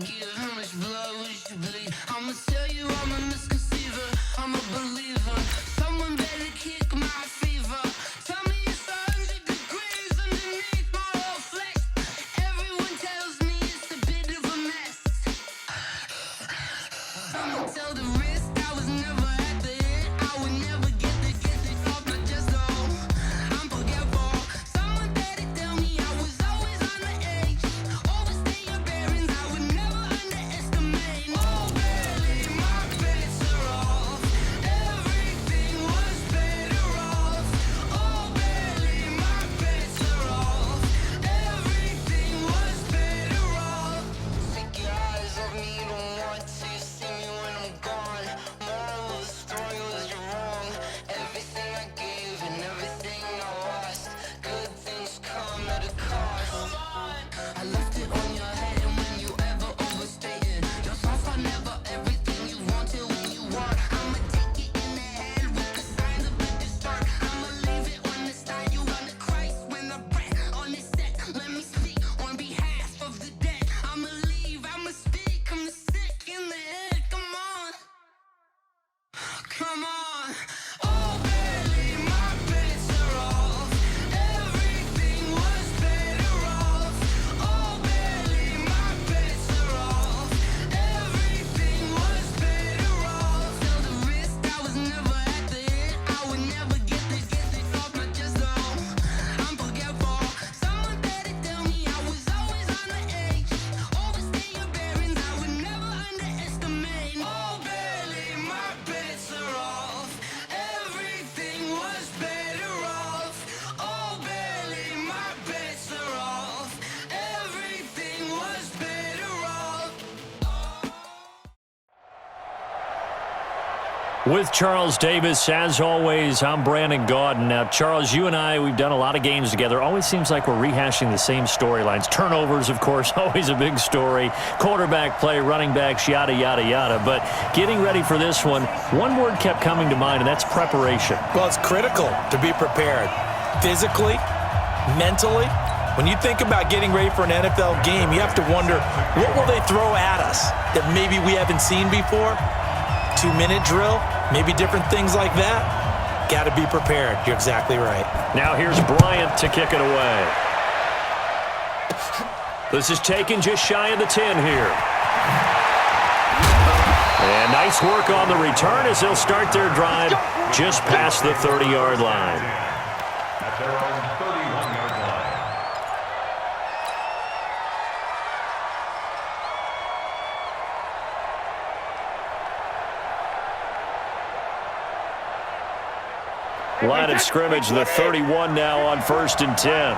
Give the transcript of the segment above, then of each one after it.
give? How much blood would you bleed? I'ma tell you I'm a misconceiver, I'm a believer. Someone better kick my fever. Tell me it's 100 degrees underneath my whole flesh. Everyone tells me it's a bit of a mess. I'ma tell the risk I was never at the end. I would never get it off my chest though. I'm forgetful. Someone better tell me I was always on the edge. Overstay your bearings, I would never underestimate. Oh, barely, my bets are off. Everything was better off. Oh, barely, my bets are off. Everything was better off. Take your eyes off me, don't want to see me when I'm gone. Moral of the story was you're wrong. Everything I gave and everything I lost. Good things come at a cost. I left it on your head, and when you ever overstay it, your thoughts are never everything you wanted when you want. I'ma take it in the head with the signs of a distort. I'ma leave it on the side. You wanna Christ when I breath on this set. Let me speak on behalf of the dead. I'ma leave, I'ma speak. I'm sick in the head. Come on, come on. Oh, barely, my bets are off. Everything was better off. Oh, barely, my bets are off. Everything was better off. Till the risk I was never at the end. I would never get it off my chest though. I'm forgetful. Someone better tell me I was always on the edge. Overstay your bearings, I would never underestimate. Oh, barely, my bets are off. Everything was better off. Oh, barely, my bets are off. Everything was better off. With Charles Davis, as always, I'm Brandon Gaudin. Now, Charles, you and I, we've done a lot of games together. Always seems like we're rehashing the same storylines. Turnovers, of course, always a big story. Quarterback play, running backs, yada, yada, yada. But getting ready for this one word kept coming to mind, and that's preparation. Well, it's critical to be prepared. Physically, mentally. When you think about getting ready for an NFL game, you have to wonder, what will they throw at us that maybe we haven't seen before? 2-minute drill, maybe different things like that. Got to be prepared. You're exactly right. Now here's Bryant to kick it away. This is taken just shy of the 10 here. And nice work on the return as they'll start their drive just past the 30-yard line. At their own 31-yard line. Line of scrimmage, the 31 now on 1st and 10.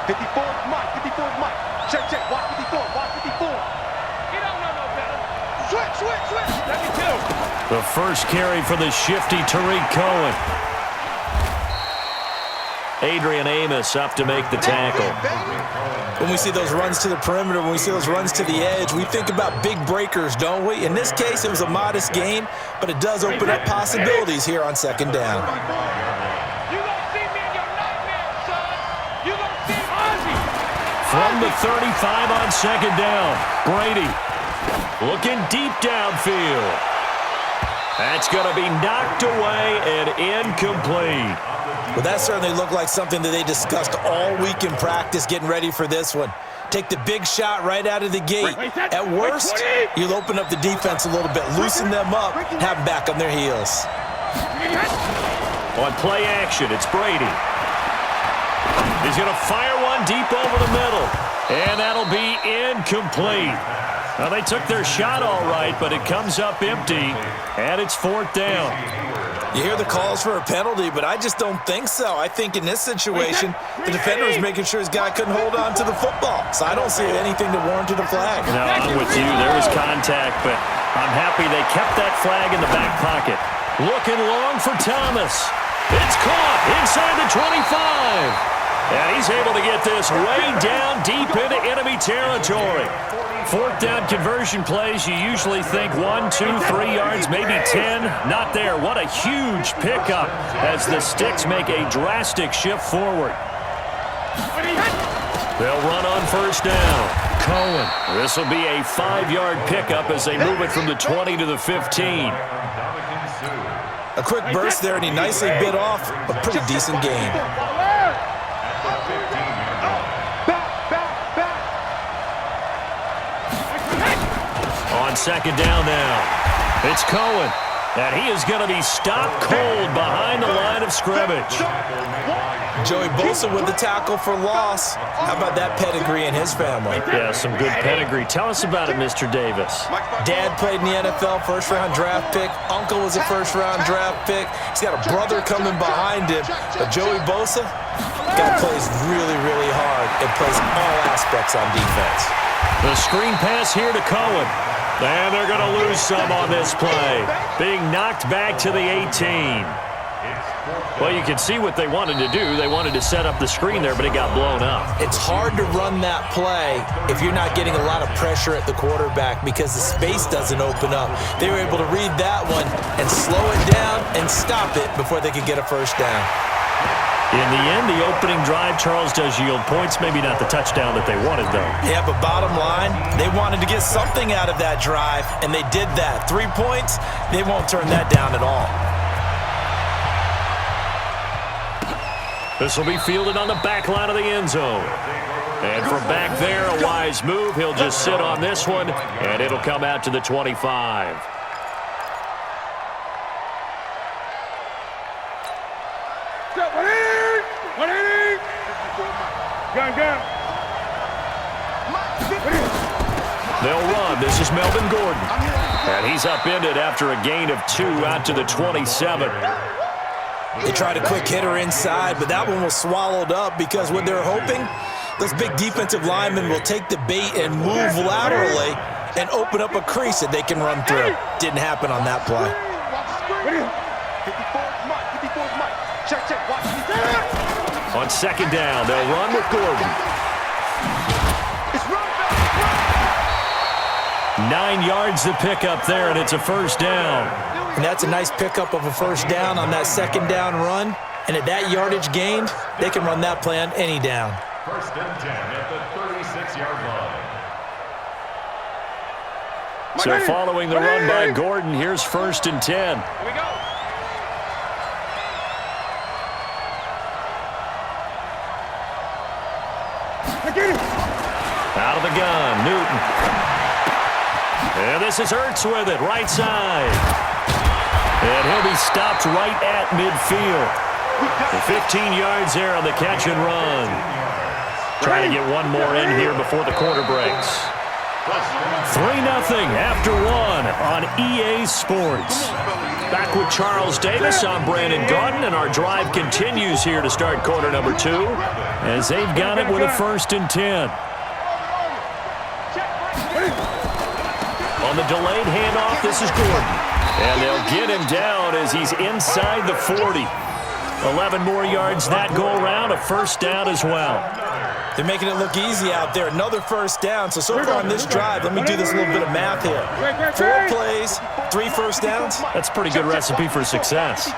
54 Mike. Check. Watch 54. You don't know no better. Switch. Let me tell. The first carry for the shifty Tariq Cohen. Adrian Amos up to make the tackle. When we see those runs to the perimeter, when we see those runs to the edge, we think about big breakers, don't we? In this case, it was a modest gain, but it does open up possibilities here on 2nd down. You gonna see me in your nightmare, son. You gonna see Ozzy. From the 35 on 2nd down, Brady looking deep downfield. That's going to be knocked away and incomplete. Well, that certainly looked like something that they discussed all week in practice getting ready for this one. Take the big shot right out of the gate. At worst, you'll open up the defense a little bit, loosen them up, have them back on their heels. On play action, it's Brady. He's going to fire one deep over the middle, and that'll be incomplete. Well, they took their shot all right, but it comes up empty, and it's 4th down. You hear the calls for a penalty, but I just don't think so. I think in this situation, the defender was making sure his guy couldn't hold on to the football. So I don't see anything to warrant a flag. No, I'm with you. There was contact, but I'm happy they kept that flag in the back pocket. Looking long for Thomas. It's caught inside the 25. And he's able to get this way down deep into enemy territory. 4th down conversion plays, you usually think 1, 2, 3 yards, maybe 10. Not there. What a huge pickup as the Sticks make a drastic shift forward. They'll run on first down. Cohen. This will be a 5-yard pickup as they move it from the 20 to the 15. A quick burst there, and he nicely bit off a pretty decent gain. On second down now, it's Cohen. And he is going to be stopped cold behind the line of scrimmage. Joey Bosa with the tackle for loss. How about that pedigree in his family? Yeah, some good pedigree. Tell us about it, Mr. Davis. Dad played in the NFL, first-round draft pick. Uncle was a first-round draft pick. He's got a brother coming behind him. But Joey Bosa, guy plays really, really hard and plays all aspects on defense. The screen pass here to Cohen. And they're going to lose some on this play. Being knocked back to the 18. Well, you can see what they wanted to do. They wanted to set up the screen there, but it got blown up. It's hard to run that play if you're not getting a lot of pressure at the quarterback because the space doesn't open up. They were able to read that one and slow it down and stop it before they could get a first down. In the end, the opening drive, Charles, does yield points. Maybe not the touchdown that they wanted, though. Yeah, but bottom line, they wanted to get something out of that drive, and they did that. 3 points, they won't turn that down at all. This will be fielded on the back line of the end zone. And from back there, a wise move. He'll just sit on this one, and it'll come out to the 25. They'll run. This is Melvin Gordon. And he's upended after a gain of 2 out to the 27. They tried a quick hitter inside, but that one was swallowed up because what they're hoping, those big defensive linemen will take the bait and move laterally and open up a crease that they can run through. Didn't happen on that play. On second down, they'll run with Gordon. 9 yards to pick up there, and it's a first down. And that's a nice pickup of a first down on that second down run. And at that yardage gained, they can run that play on any down. First and 10 at the 36-yard line. So following the run by Gordon, here's first and 10. Here we go. Out of the gun, Newton. And this is Ertz with it, right side. And he'll be stopped right at midfield. 15 yards there on the catch and run. Trying to get one more in here before the quarter breaks. 3-0 after one on EA Sports. Back with Charles Davis, I'm Brandon Gaudin, and our drive continues here to start quarter number 2 as they've got it with a first and 10. On the delayed handoff, this is Gordon. And they'll get him down as he's inside the 40. 11 more yards that go around, a first down as well. They're making it look easy out there. Another first down. So far on this drive, let me do this little bit of math here. 4 plays, 3 first downs. That's a pretty good recipe for success.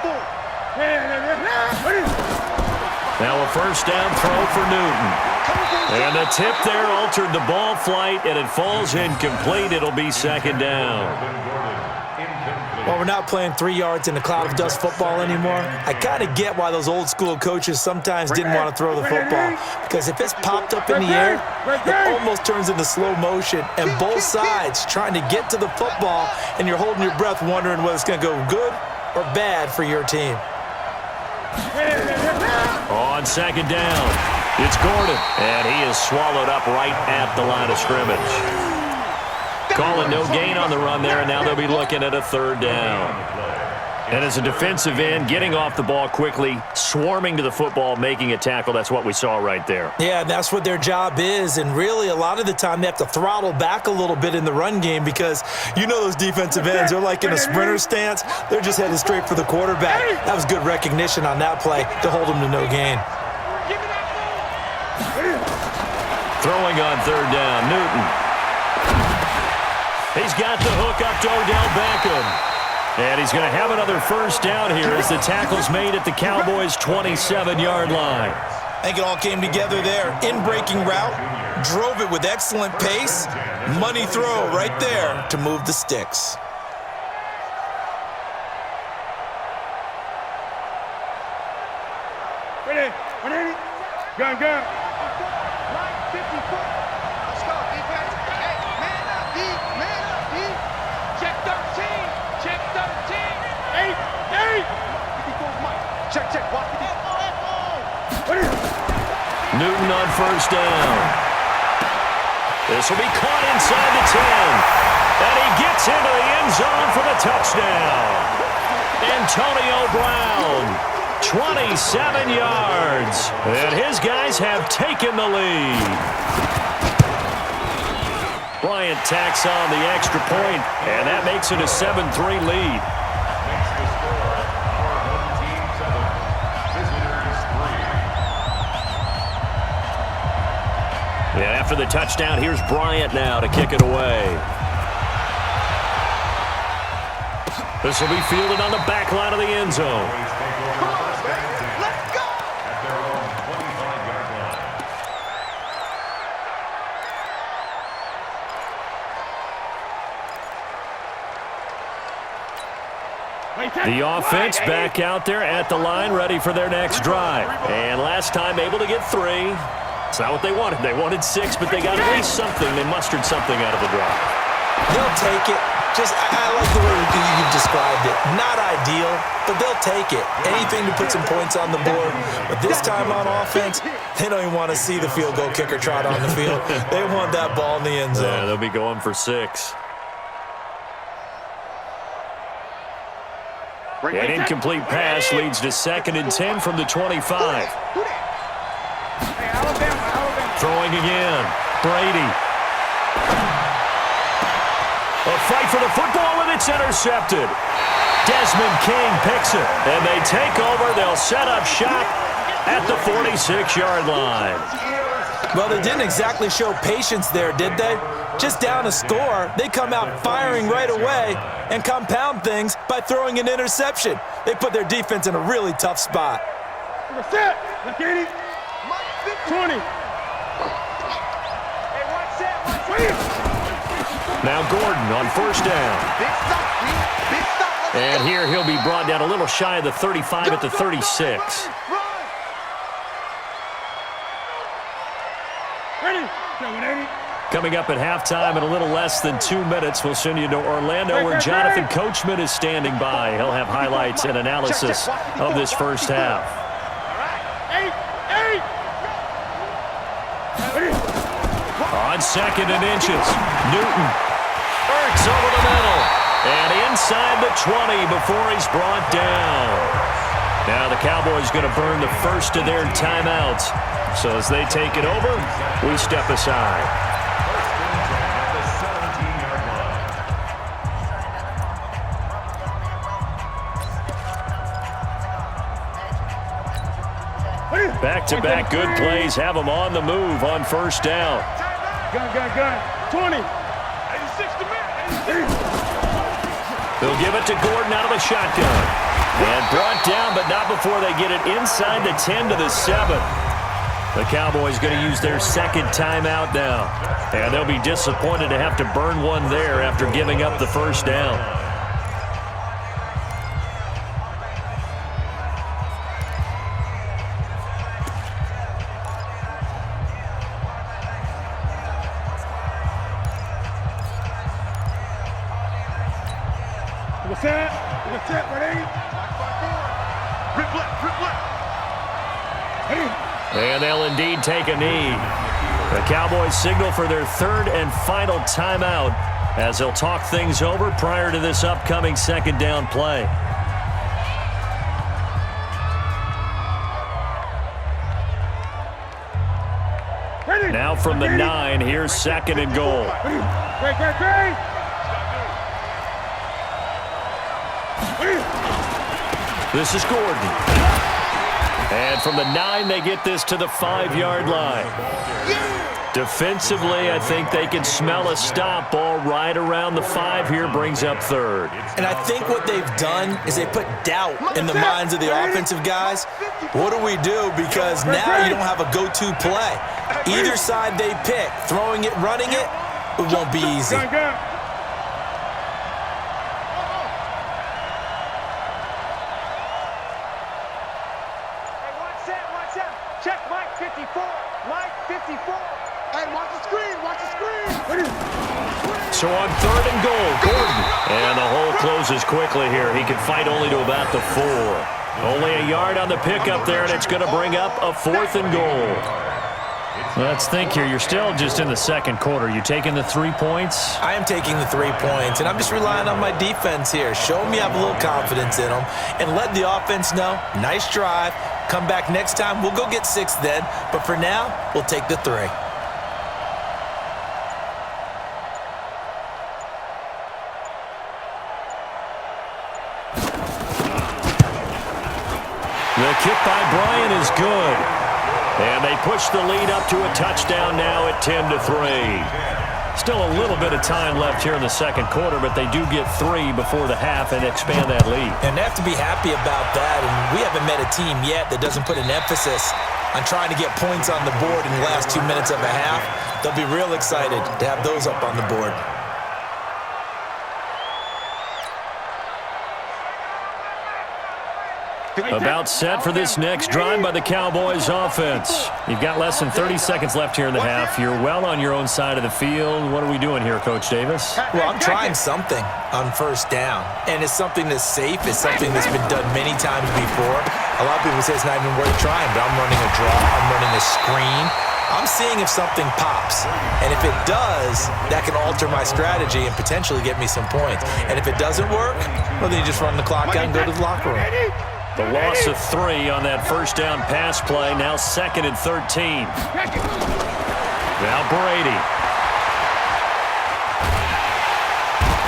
Now a first down throw for Newton. And the tip there altered the ball flight, and it falls incomplete. It'll be second down. Well, we're not playing 3 yards in a cloud of dust football anymore. I kind of get why those old school coaches sometimes didn't want to throw the football. Because if it's popped up in the air, it almost turns into slow motion. And both sides trying to get to the football, and you're holding your breath wondering whether it's going to go good or bad for your team. On second down, it's Gordon. And he is swallowed up right at the line of scrimmage. Calling no gain on the run there, and now they'll be looking at a third down. And as a defensive end, getting off the ball quickly, swarming to the football, making a tackle, that's what we saw right there. Yeah, that's what their job is, and really a lot of the time they have to throttle back a little bit in the run game because you know those defensive ends, they're like in a sprinter stance. They're just headed straight for the quarterback. That was good recognition on that play to hold them to no gain. Throwing on third down, Newton. He's got the hook up to Odell Beckham. And he's going to have another first down here as the tackle's made at the Cowboys' 27-yard line. I think it all came together there. In-breaking route, drove it with excellent pace. Money throw right there to move the sticks. Ready? Gun. Line 54. Let's go, defense. Hey, man up, D. Man up, D. Check 13. Check 13. 8. 54's Mike. Check. Watch 54. Ready? Newton on first down. This will be caught inside the 10. And he gets into the end zone for the touchdown. Antonio Brown. 27 yards, and his guys have taken the lead. Bryant tacks on the extra point, and that makes it a 7-3 lead. And after the touchdown, here's Bryant now to kick it away. This will be fielded on the back line of the end zone. The offense back out there at the line, ready for their next drive. And last time able to get 3. It's not what they wanted. They wanted 6, but they got at least something. They mustered something out of the drive. They'll take it. I like the way you've described it. Not ideal, but they'll take it. Anything to put some points on the board. But this time on offense, they don't even want to see the field goal kicker trot on the field. They want that ball in the end zone. Yeah, they'll be going for 6. An incomplete pass leads to 2nd and 10 from the 25. Throwing again. Brady. A fight for the football, and it's intercepted. Desmond King picks it, and they take over. They'll set up shop at the 46-yard line. Well, they didn't exactly show patience there, did they? Just down a score, they come out firing right away and compound things by throwing an interception. They put their defense in a really tough spot. Set. Look at it. 20. Now Gordon on first down. And here he'll be brought down a little shy of the 35 at the 36. Coming up at halftime in a little less than 2 minutes, we'll send you to Orlando where Jonathan Coachman is standing by. He'll have highlights and analysis of this first half. On 2nd and inches, Newton Ertz over the middle and inside the 20 before he's brought down. Now the Cowboys going to burn the first of their timeouts. So as they take it over, we step aside. Back-to-back good plays have them on the move on first down. Gun. 20. 86 to me. They'll give it to Gordon out of the shotgun. And brought down, but not before they get it inside the 10 to the 7. The Cowboys going to use their 2nd timeout now. And they'll be disappointed to have to burn one there after giving up the first down. And they'll indeed take a knee. The Cowboys signal for their 3rd and final timeout as they'll talk things over prior to this upcoming 2nd down play. Now from the 9, here's 2nd and goal. This is Gordon. And from the 9, they get this to the 5-yard line. Defensively, I think they can smell a stop. Ball right around the 5 here, brings up third. And I think what they've done is they put doubt in the minds of the offensive guys. What do we do? Because now you don't have a go-to play. Either side they pick, throwing it, running it, it won't be easy. Check Mike 54. Mike 54. Hey, watch the screen. Watch the screen. So on 3rd and goal, Gordon. And the hole closes quickly here. He can fight only to about the 4. Only a yard on the pickup there, and it's going to bring up a 4th and goal. Let's think here. You're still just in the second quarter. You taking the 3 points? I am taking the 3 points, and I'm just relying on my defense here. Show them you have a little confidence in them, and let the offense know, nice drive. Come back next time. We'll go get 6 then, but for now, we'll take the 3. The kick by Bryant is good. And they push the lead up to a touchdown now at 10-3. Still a little bit of time left here in the second quarter, but they do get 3 before the half and expand that lead. And they have to be happy about that. And we haven't met a team yet that doesn't put an emphasis on trying to get points on the board in the last 2 minutes of a half. They'll be real excited to have those up on the board. About set for this next drive by the Cowboys offense. You've got less than 30 seconds left here in the half. You're well on your own side of the field. What are we doing here, Coach Davis? Well, I'm trying something on first down, and it's something that's safe. It's something that's been done many times before. A lot of people say it's not even worth trying, but I'm running a draw. I'm running a screen. I'm seeing if something pops, and if it does, that can alter my strategy and potentially get me some points. And if it doesn't work, well, then you just run the clock out and go to the locker room. The loss of 3 on that first down pass play. Now 2nd and 13. Now Brady.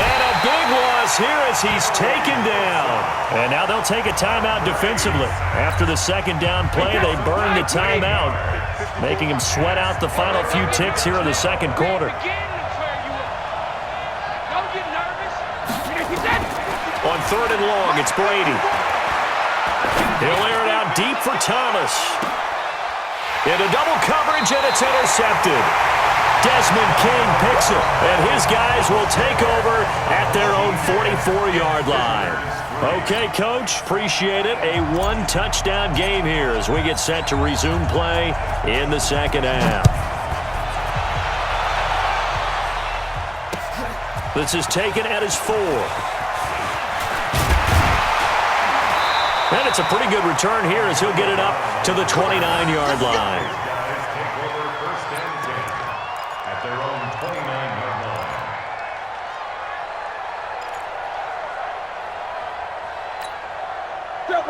And a big loss here as he's taken down. And now they'll take a timeout defensively. After the second down play, they burn the timeout, making him sweat out the final few ticks here in the second quarter. On 3rd and long, it's Brady. He'll air it out deep for Thomas. Into double coverage, and it's intercepted. Desmond King picks it, and his guys will take over at their own 44-yard line. Okay, Coach, appreciate it. A 1-touchdown game here as we get set to resume play in the second half. This is taken at his 4. And it's a pretty good return here as he'll get it up to the 29-yard line. Take over 1st and 10 at their own 29-yard line.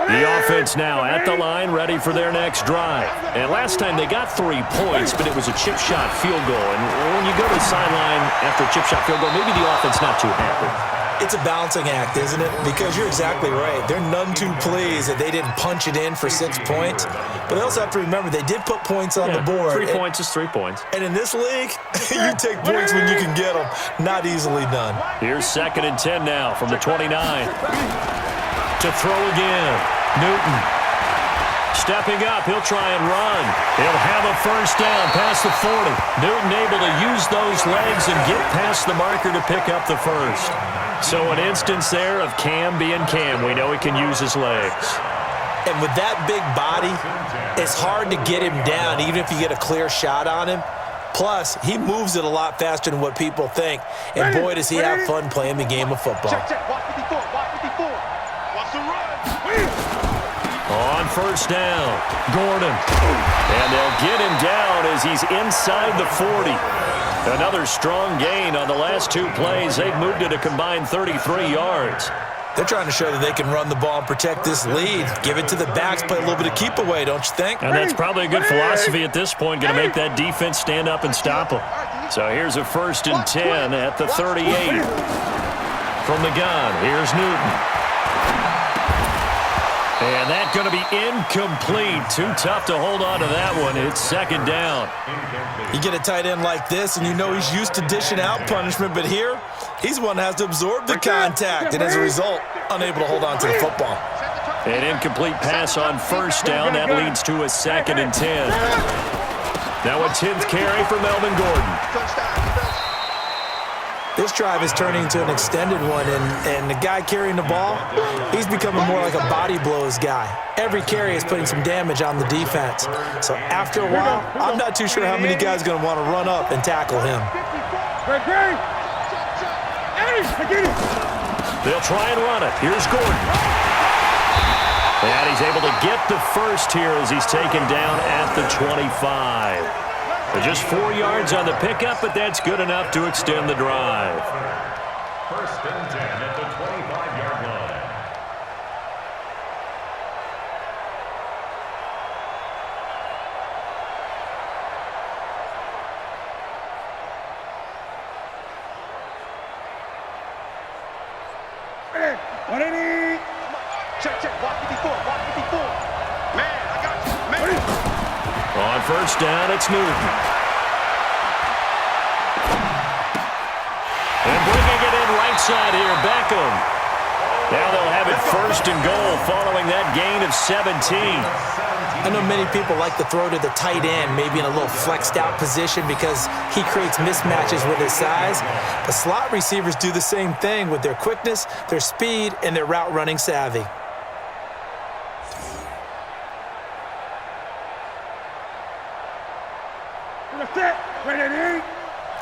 The offense now at the line, ready for their next drive. And last time they got 3 points, but it was a chip shot field goal. And when you go to the sideline after a chip shot field goal, maybe the offense not too happy. It's a balancing act, isn't it? Because you're exactly right. They're none too pleased that they didn't punch it in for 6 points. But they also have to remember they did put points on the board. 3 points is 3 points. And in this league, you take points when you can get them. Not easily done. Here's 2nd and 10 now from the 29. To throw again. Newton. Stepping up, he'll try and run. He'll have a first down past the 40. Newton able to use those legs and get past the marker to pick up the first. So an instance there of Cam being Cam. We know he can use his legs. And with that big body, it's hard to get him down, even if you get a clear shot on him. Plus, he moves it a lot faster than what people think. And boy, does he have fun playing the game of football. Check. Watch 54. Watch 54. Watch the run. On first down, Gordon. And they'll get him down as he's inside the 40. Another strong gain on the last 2 plays. They've moved it a combined 33 yards. They're trying to show that they can run the ball and protect this lead. Give it to the backs, play a little bit of keep away, don't you think? And that's probably a good philosophy at this point, going to make that defense stand up and stop them. So here's a 1st and 10 at the 38. From the gun, here's Newton. And that's going to be incomplete. Too tough to hold on to that one. It's second down. You get a tight end like this, and you know he's used to dishing out punishment, but here, he's one that has to absorb the contact, and as a result, unable to hold on to the football. An incomplete pass on first down. That leads to a 2nd and 10. Now a 10th carry for Melvin Gordon. This drive is turning into an extended one, and the guy carrying the ball, he's becoming more like a body blows guy. Every carry is putting some damage on the defense. So after a while, I'm not too sure how many guys are going to want to run up and tackle him. They'll try and run it. Here's Gordon. And he's able to get the first here as he's taken down at the 25. Just 4 yards on the pickup, but that's good enough to extend the drive. 1st and 10 at the 25-yard line. Check. Walk 54. Man, I got you. Man. On first down, it's Newton. And bringing it in right side here, Beckham. Now they'll have it 1st and goal following that gain of 17. I know many people like to throw to the tight end, maybe in a little flexed out position because he creates mismatches with his size. But slot receivers do the same thing with their quickness, their speed, and their route running savvy.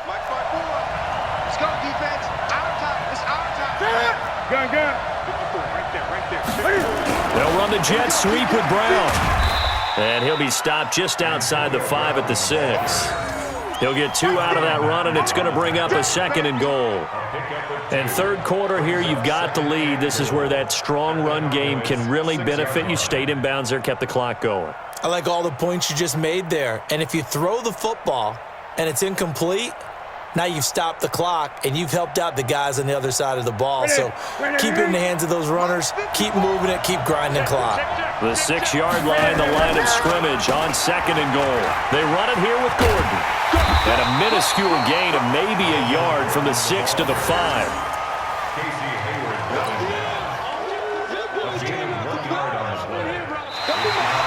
Mike 5-4. Let's go, defense. Our time. It's our time. Gun. 54, right there. They'll run the jet sweep with Brown. And he'll be stopped just outside the 5 at the 6. He'll get 2 out of that run, and it's going to bring up a 2nd and goal. And third quarter here, you've got the lead. This is where that strong run game can really benefit you. Stayed in bounds there, kept the clock going. I like all the points you just made there. And if you throw the football and it's incomplete, now you've stopped the clock and you've helped out the guys on the other side of the ball. So keep it in the hands of those runners. Keep moving it. Keep grinding clock. The 6-yard line, the line of scrimmage on 2nd and goal. They run it here with Gordon. And a minuscule gain of maybe a yard from the 6 to the 5.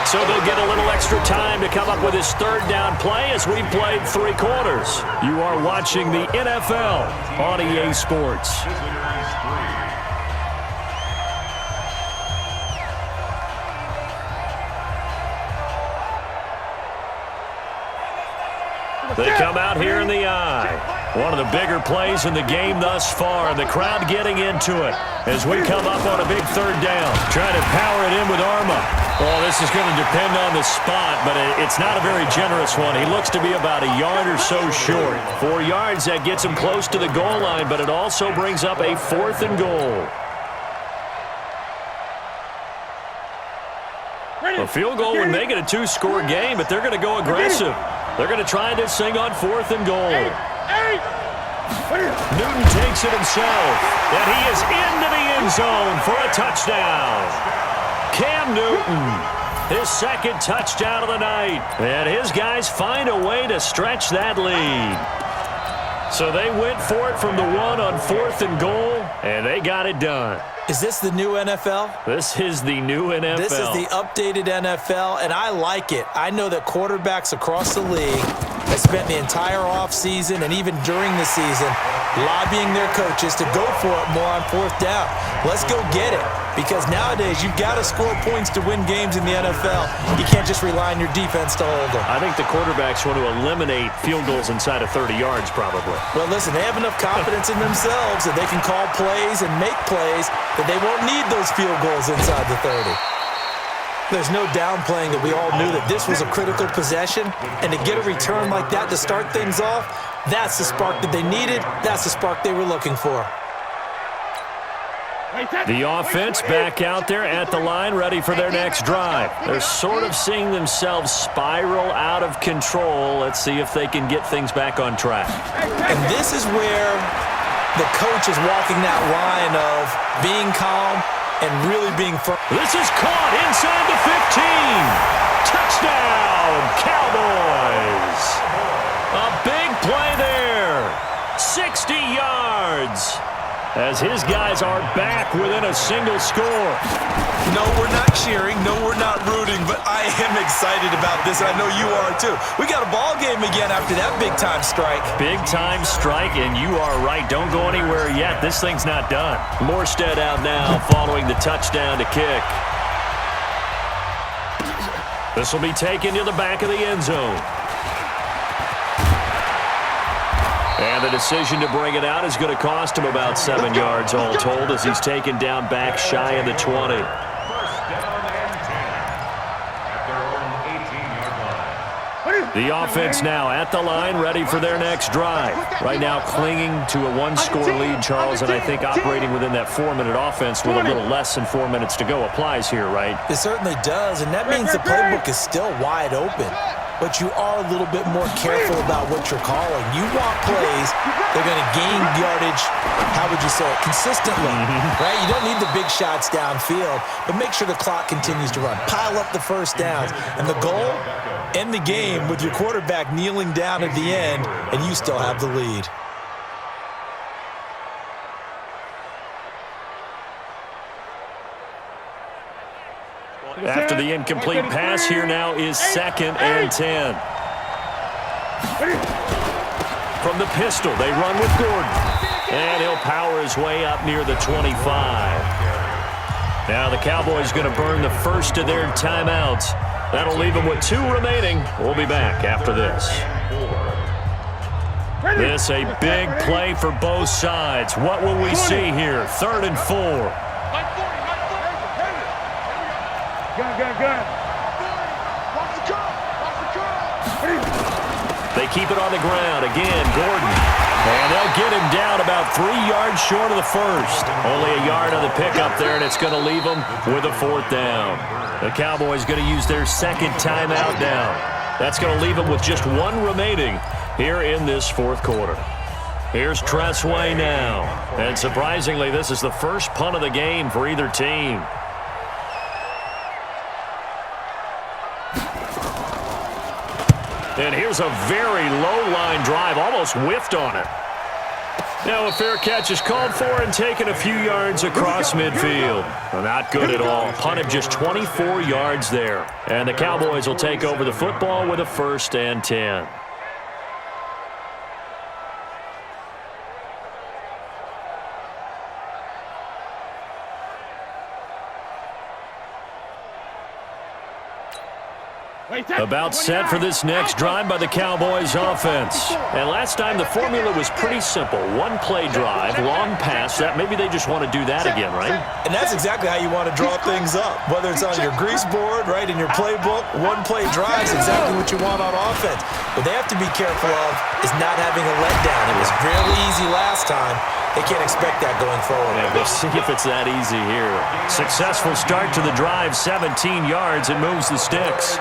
So they'll get a little extra time to come up with his 3rd down play as we've played 3 quarters. You are watching the NFL on EA Sports. They come out here in the eye. One of the bigger plays in the game thus far, and the crowd getting into it as we come up on a big 3rd down. Trying to power it in with Arma. Well, this is going to depend on the spot, but it's not a very generous one. He looks to be about a yard or so short. 4 yards, that gets him close to the goal line, but it also brings up a 4th and goal. A field goal would make it a 2-score game, but they're going to go aggressive. They're going to try this thing on 4th and goal. Newton takes it himself, and he is into the end zone for a touchdown. Cam Newton, his 2nd touchdown of the night, and his guys find a way to stretch that lead. So they went for it from the 1 on 4th and goal, and they got it done. Is this the new NFL? This is the new NFL. This is the updated NFL, and I like it. I know that quarterbacks across the league have spent the entire offseason and even during the season lobbying their coaches to go for it more on 4th down. Let's go get it, because nowadays you've got to score points to win games in the NFL. You can't just rely on your defense to hold them. I think the quarterbacks want to eliminate field goals inside of 30 yards probably. Well, listen, they have enough confidence in themselves that they can call plays and make plays that they won't need those field goals inside the 30. There's no downplaying that we all knew that this was a critical possession, and to get a return like that to start things off, that's the spark that they needed. That's the spark they were looking for. The offense back out there at the line, ready for their next drive. They're sort of seeing themselves spiral out of control. Let's see if they can get things back on track. And this is where the coach is walking that line of being calm and really being firm. This is caught inside the 15. Touchdown, Cowboys. A big play there. 60 yards. As his guys are back within a single score. No, we're not cheering. No, we're not rooting, but I am excited about this, and I know you are too. We got a ball game again after that big-time strike. Big-time strike, and you are right. Don't go anywhere yet. This thing's not done. Morstead out now following the touchdown to kick. This will be taken to the back of the end zone. And the decision to bring it out is going to cost him about 7 yards all told as he's taken down back shy of the 20. First down and 10 at their own 18-yard line. The offense now at the line, ready for their next drive. Right now clinging to a one-score lead, Charles, and I think operating within that 4-minute offense with a little less than 4 minutes to go applies here, right? It certainly does, and that means the playbook is still wide open. But you are a little bit more careful about what you're calling. You want plays, they're going to gain yardage, how would you say it, consistently, right? You don't need the big shots downfield, but make sure the clock continues to run. Pile up the first downs. And the goal, end the game with your quarterback kneeling down at the end, and you still have the lead. After the incomplete pass, here now is 2nd and 10. From the pistol, they run with Gordon. And he'll power his way up near the 25. Now the Cowboys going to burn the first of their timeouts. That'll leave them with 2 remaining. We'll be back after this. This a big play for both sides. What will we see here? 3rd and 4. They keep it on the ground. Again, Gordon. And they'll get him down about 3 yards short of the first. Only a yard on the pickup there, and it's going to leave them with a 4th down. The Cowboys going to use their 2nd timeout now. That's going to leave them with just 1 remaining here in this 4th quarter. Here's Tressway now. And surprisingly, this is the first punt of the game for either team. And here's a very low-line drive, almost whiffed on it. Now a fair catch is called for and taken a few yards across midfield. Well, not good at all. Punted just 24 yards there. And the Cowboys will take over the football with a 1st and 10. About set for this next drive by the Cowboys offense. And last time the formula was pretty simple. 1-play drive, long pass. That maybe they just want to do that again, right? And that's exactly how you want to draw things up. Whether it's on your grease board, right, in your playbook, 1-play drive is exactly what you want on offense. What they have to be careful of is not having a letdown. It was really easy last time. They can't expect that going forward. Yeah, we'll see if it's that easy here. Successful start to the drive, 17 yards. It moves the sticks.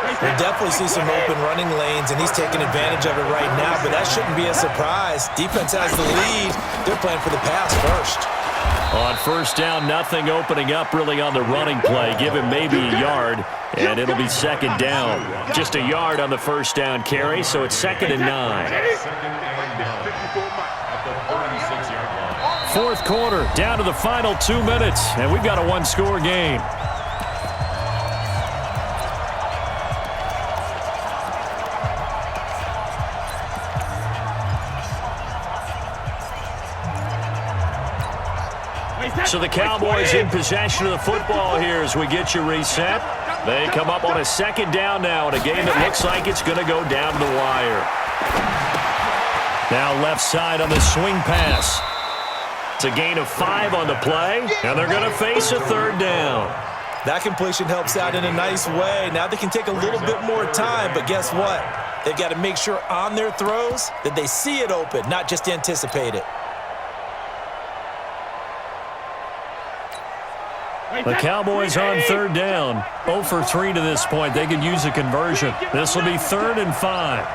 We'll definitely see some open running lanes, and he's taking advantage of it right now, but that shouldn't be a surprise. Defense has the lead. They're playing for the pass first. On 1st down, nothing opening up really on the running play. Give him maybe a yard, and it'll be 2nd down. Just a yard on the 1st down carry, so it's 2nd and 9. 4th quarter, down to the final 2 minutes, and we've got a 1-score game. So the Cowboys in possession of the football here as we get you reset. They come up on a 2nd down now in a game that looks like it's going to go down the wire. Now left side on the swing pass. It's a gain of 5 on the play, and they're going to face a 3rd down. That completion helps out in a nice way. Now they can take a little bit more time, but guess what? They've got to make sure on their throws that they see it open, not just anticipate it. The Cowboys on 3rd down. 0 for 3 to this point. They could use a conversion. This will be 3rd and 5.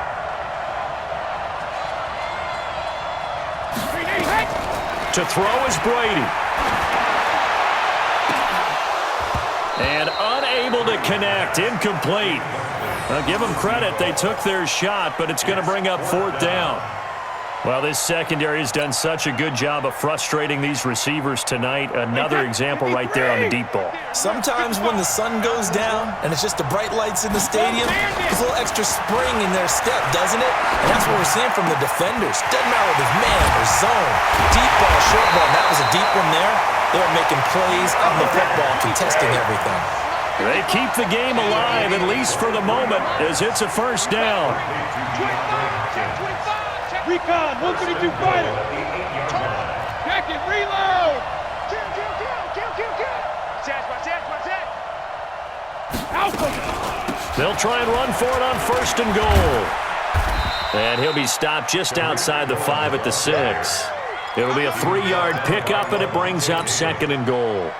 To throw is Brady. And unable to connect. Incomplete. Now, give them credit. They took their shot, but it's going to bring up 4th down. Well, this secondary has done such a good job of frustrating these receivers tonight. Another example right there on the deep ball. Sometimes when the sun goes down and it's just the bright lights in the stadium, there's a little extra spring in their step, doesn't it? And that's what we're seeing from the defenders. Doesn't matter if it's man or zone, deep ball, short ball. That was a deep one there. They were making plays on the football, contesting everything. They keep the game alive, at least for the moment, as it's a 1st down. Recon, 132 fighter. Check it, reload. Alpha. They'll try and run for it on 1st and goal. And he'll be stopped just outside the 5 at the 6. It'll be a 3-yard pickup, and it brings up 2nd and goal.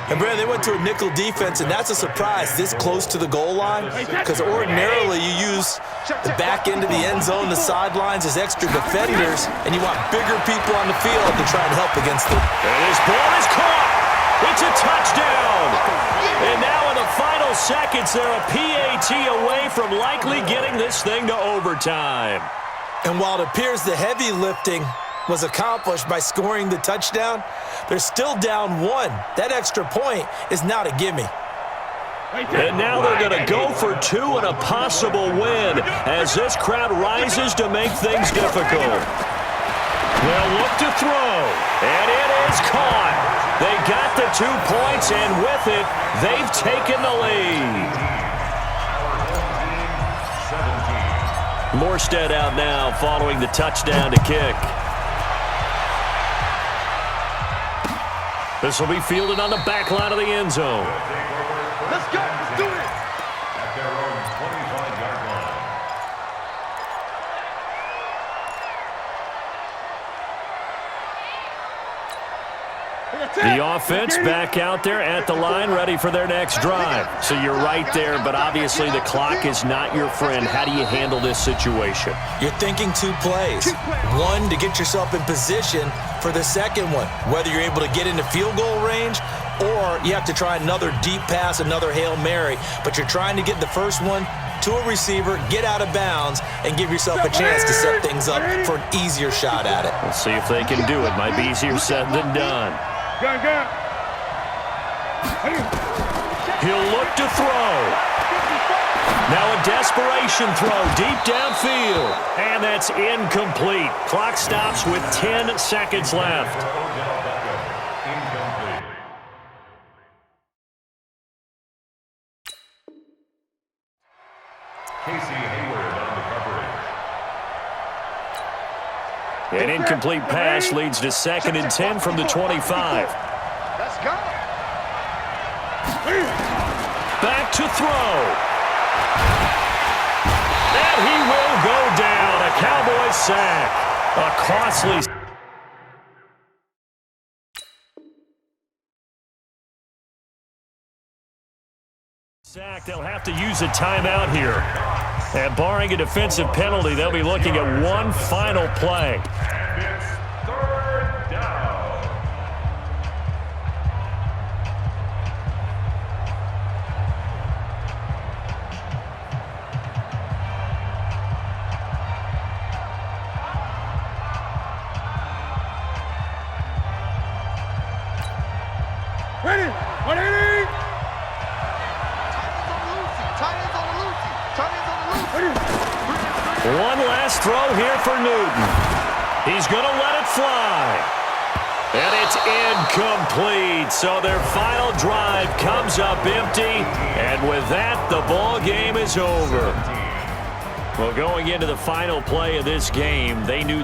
And, Brad, they went to a nickel defense, and that's a surprise this close to the goal line because ordinarily you use the back end of the end zone, the sidelines as extra defenders, and you want bigger people on the field to try and help against it. And his ball is caught. It's a touchdown. And now in the final seconds, they're a PAT away from likely getting this thing to overtime. And while it appears the heavy lifting was accomplished by scoring the touchdown, they're still down 1. That extra point is not a gimme. And now they're going to go for 2 and a possible win as this crowd rises to make things difficult. They'll look to throw, and it is caught. They got the 2 points, and with it, they've taken the lead. Morstead out now following the touchdown to kick. This will be fielded on the back line of the end zone. Let's go. Let's do it. At their own 25-yard line. The offense back out there at the line, ready for their next drive. So you're right there, but obviously the clock is not your friend. How do you handle this situation? You're thinking 2 plays. 1 to get yourself in position for the second one, whether you're able to get into field goal range or you have to try another deep pass, another Hail Mary. But you're trying to get the first one to a receiver, get out of bounds, and give yourself a chance to set things up for an easier shot at it. We'll see if they can do it. Might be easier said than done. Gun. He'll look to throw. Now a desperation throw deep downfield. And that's incomplete. Clock stops with 10 seconds left. Incomplete. Casey Hayward on the coverage. An incomplete pass leads to 2nd and 10 from the 25. Let's go. Back to throw. And he will go down. A Cowboys sack. A costly sack. They'll have to use a timeout here. And barring a defensive penalty, they'll be looking at one final play. And it's 3rd down. Ready? 180. One last throw here for Newton. He's going to let it fly. And it's incomplete. So their final drive comes up empty. And with that, the ball game is over. Well, going into the final play of this game, they knew that